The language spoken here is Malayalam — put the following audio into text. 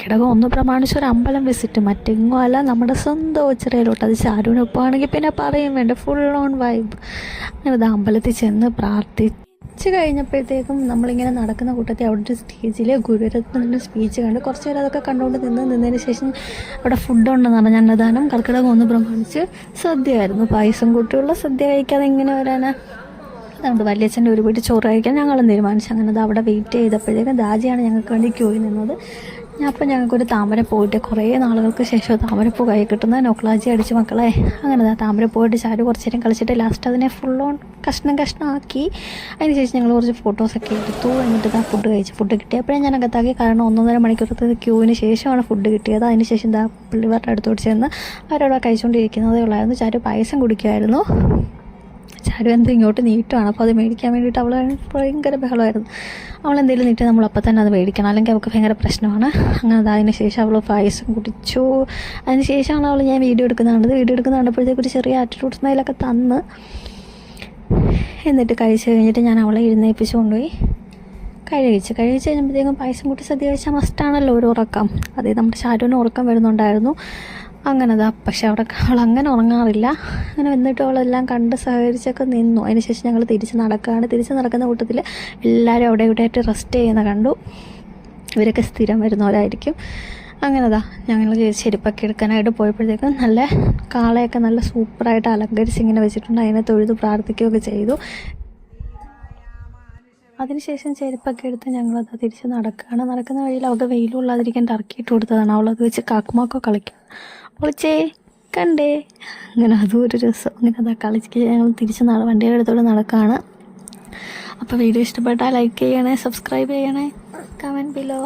കർക്കിടകം 1 പ്രമാണിച്ച് ഒരു അമ്പലം വിസിറ്റ്, മറ്റെങ്ങും അല്ല, നമ്മുടെ സ്വന്തം ഓച്ചിറയിലോട്ട്. അത് ചാരുവിനൊപ്പമാണെങ്കിൽ പിന്നെ പറയും വേണ്ട, ഫുൾ ഓൺ വൈബ്. അങ്ങനെ അമ്പലത്തിൽ ചെന്ന് പ്രാർത്ഥിച്ച് കഴിഞ്ഞപ്പോഴത്തേക്കും നമ്മളിങ്ങനെ നടക്കുന്ന കൂട്ടത്തിൽ അവിടെ ഒരു സ്റ്റേജിൽ ഗുരുരത്നത്തിൻ്റെ സ്പീച്ച് കണ്ട് കുറച്ച് നേരം അതൊക്കെ കണ്ടുകൊണ്ട് നിന്നതിന് ശേഷം അവിടെ ഫുഡുണ്ടെന്ന് പറഞ്ഞാൽ അന്നദാനം. കർക്കിടകം 1 പ്രമാണിച്ച് സദ്യയായിരുന്നു, പായസം കൂട്ടിയുള്ള സദ്യ കഴിക്കാതെ എങ്ങനെ വരാനാ. അതുകൊണ്ട് വല്യച്ഛൻ്റെ ഒരു വീട്ടിൽ ചോറ് കഴിക്കാൻ ഞങ്ങളും തീരുമാനിച്ചു. അങ്ങനെ അവിടെ വെയിറ്റ് ചെയ്തപ്പോഴത്തേക്കും ദാജിയാണ് ഞങ്ങൾക്ക് വേണ്ടി ക്യൂവിൽ നിന്നത്. അപ്പം ഞങ്ങൾക്കൊരു താമരപ്പൂ പോയിട്ട് കുറേ നാളുകൾക്ക് ശേഷം താമരപ്പൂ കൈ കിട്ടുന്ന നൊക്ലാജി അടിച്ച് മക്കളെ. അങ്ങനെ താമരപ്പൂ പോയിട്ട് ചാരു കുറച്ച് നേരം കളിച്ചിട്ട് ലാസ്റ്റ് അതിനെ ഫുൾ ഓൺ കഷ്ണമാക്കി. അതിന് ശേഷം ഞങ്ങൾ കുറച്ച് ഫോട്ടോസൊക്കെ എടുത്തു. എന്നിട്ട് ഫുഡ് കഴിച്ചു. ഫുഡ് കിട്ടിയപ്പോഴേ ഞാൻ അകത്താക്കി, കാരണം 1.5 മണിക്കൂറത്തെ ക്യൂവിന് ശേഷമാണ് ഫുഡ് കിട്ടിയത്. അതിന് ശേഷം പിള്ളേരുടെ അടുത്തോട്ട് ചെന്ന് അവരവിടെ കഴിച്ചുകൊണ്ടിരിക്കുന്നതേ ഉള്ളായിരുന്നു. ചാരു പായസം കുടിക്കുമായിരുന്നു. ചാരു എന്തും ഇങ്ങോട്ട് നീട്ടുവാണ്, അപ്പോൾ അത് മേടിക്കാൻ വേണ്ടിയിട്ട് അവൾ ഭയങ്കര ബഹളമായിരുന്നു. അവളെന്തെങ്കിലും നീട്ടി നമ്മൾ അപ്പം തന്നെ അത് മേടിക്കണം, അല്ലെങ്കിൽ അവൾക്ക് ഭയങ്കര പ്രശ്നമാണ്. അങ്ങനെ അതിന് ശേഷം അവൾ പായസം കുടിച്ചു. അതിന് ശേഷമാണ് അവൾ ഞാൻ വീഡിയോ കണ്ടപ്പോഴത്തേക്ക് ഒരു ചെറിയ ആറ്റിറ്റ്യൂഡ് സ്മൈലൊക്കെ തന്ന്. എന്നിട്ട് കഴിച്ച് കഴിഞ്ഞിട്ട് ഞാൻ അവളെ എഴുന്നേൽപ്പിച്ച് കൊണ്ടുപോയി കഴിച്ച് കഴിഞ്ഞപ്പോഴത്തേക്കും പായസം കൂട്ടി സദ്യ കഴിച്ചാൽ മസ്റ്റാണല്ലോ ഒരു ഉറക്കം. അതേ നമ്മുടെ ചാരുവിന് ഉറക്കം വരുന്നുണ്ടായിരുന്നു. അങ്ങനെ പക്ഷെ അവൾ അങ്ങനെ ഉറങ്ങാറില്ല. അങ്ങനെ വന്നിട്ട് അവളെല്ലാം കണ്ട് സഹകരിച്ചൊക്കെ നിന്നു. അതിനുശേഷം ഞങ്ങൾ തിരിച്ച് നടക്കുന്ന കൂട്ടത്തിൽ എല്ലാവരും അവിടെ ഇവിടെയായിട്ട് റെസ്റ്റ് ചെയ്യുന്ന കണ്ടു. ഇവരൊക്കെ സ്ഥിരം വരുന്നവരായിരിക്കും. അങ്ങനെ ഞങ്ങൾ ചെരുപ്പൊക്കെ എടുക്കാനായിട്ട് പോയപ്പോഴത്തേക്കും നല്ല കാളയൊക്കെ നല്ല സൂപ്പറായിട്ട് അലങ്കരിച്ച് ഇങ്ങനെ വെച്ചിട്ടുണ്ട്. അതിനെ തൊഴുത് പ്രാർത്ഥിക്കുകയൊക്കെ ചെയ്തു. അതിനുശേഷം ചെരുപ്പൊക്കെ എടുത്ത് ഞങ്ങളത് തിരിച്ച് നടക്കുന്ന വഴിയിൽ അവൾക്ക് വെയിലുള്ളാതിരിക്കാൻ ടർക്കിയിട്ട് കൊടുത്തതാണ്. അവളത് വെച്ച് കാക്കുമാക്കോ കളിക്കും. പൊളിച്ചേ കണ്ടേ, അങ്ങനെ അതും ഒരു രസം. അങ്ങനെ കളിച്ച് ഞങ്ങൾ തിരിച്ച് വണ്ടിയുടെ അടുത്തോടെ നടക്കുകയാണ്. അപ്പോൾ വീഡിയോ ഇഷ്ടപ്പെട്ടാൽ ലൈക്ക് ചെയ്യണേ, സബ്സ്ക്രൈബ് ചെയ്യണേ, കമൻറ്റ് ബിലോ.